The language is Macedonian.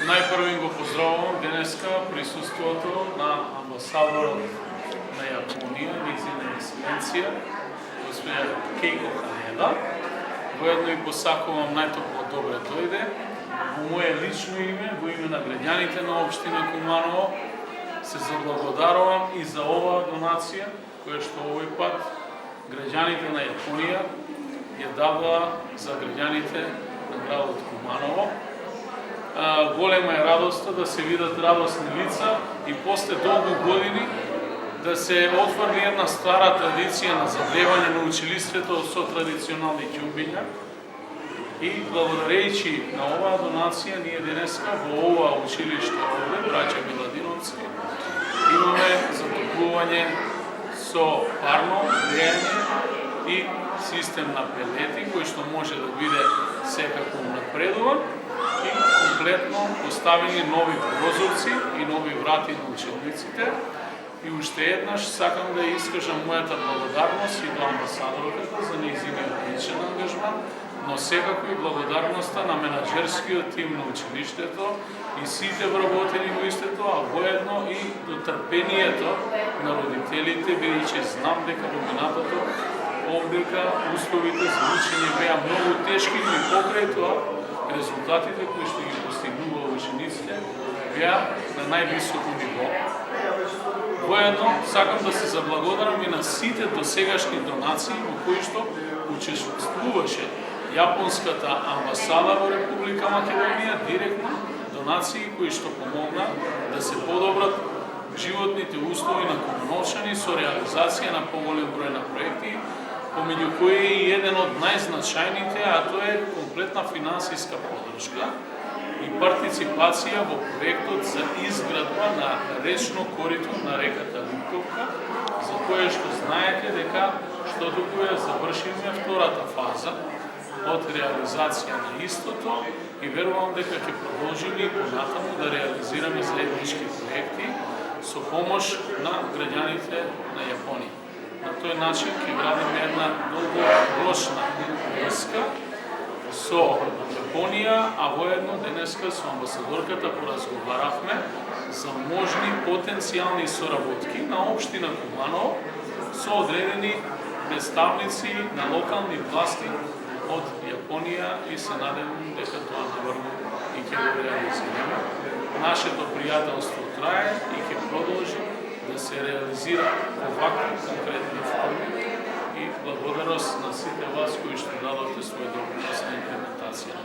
Најпрво им го поздравувам денеска присуството на амбасадорот на Јапонија, нејзина екселенција, господја Кейко Ханеда. Воедно и посакувам најтопло добре дојде. Во моје лично име, во име на граѓаните на општина Куманово, се заблагодарувам и за оваа донација, која што овој пат граѓаните на Јапонија ја дадоа за граѓаните на градот Куманово. Голема е радоста да се видат радосни лица и после долго години да се отврли една стара традиција на забревање на училиството со традиционални ќумбиња. И благодарејќи на оваа донација, ние денеска во оваа училиште овде, браќа Миладиновци, имаме затоплување со парно грејање и систем на пелети, кој што може да биде секако напредуван и комплетно поставени нови прозорци и нови врати на учениците. И уште еднаш сакам да искажам мојата благодарност и до амбасадорката за нејзиниот личен ангажман, но секако и благодарноста на менаџерскиот тим на училиштето и сите вработени во истето, а воедно и до трпението на родителите, бидејќи знам дека во минатото овдека условите за учење беа многу тешки, но и покрај тоа резултатите кои што ги постигнува учениците беа на највисоко ниво. Воедно сакам да се заблагодарам и на сите досегашни донации во кои што учествуваше Јапонската амбасада во Република Македонија, директно донации кои што помогна да се подобрат животните услови на кумановчани со реализација на поголем број на проекти, помеѓу кои е и еден од најзначајните, а тоа е комплетна финансиска поддршка и партиципација во проектот за изградба на речно корито на реката Луковка, за кое што знаете дека што туку ја завршивме втората фаза од реализација на истото и верувам дека ќе продолжиме и понатаму да реализираме заеднички проекти со помош на граѓаните на Јапонија. На тој начин ќе градиме една долгорочна врска со Јапонија, а воедно денеска со амбасадорката поразговаравме за можни потенцијални соработки на општина Куманово со одредени представници на локални власти од Јапонија и се надевам дека тоа наврно и ќе го реализираме. Нашето пријателство трае и ќе продолжи да се реализира овакви конкретни форми и благодарност на сите вас кои што дадовте свој допринос на имплементација.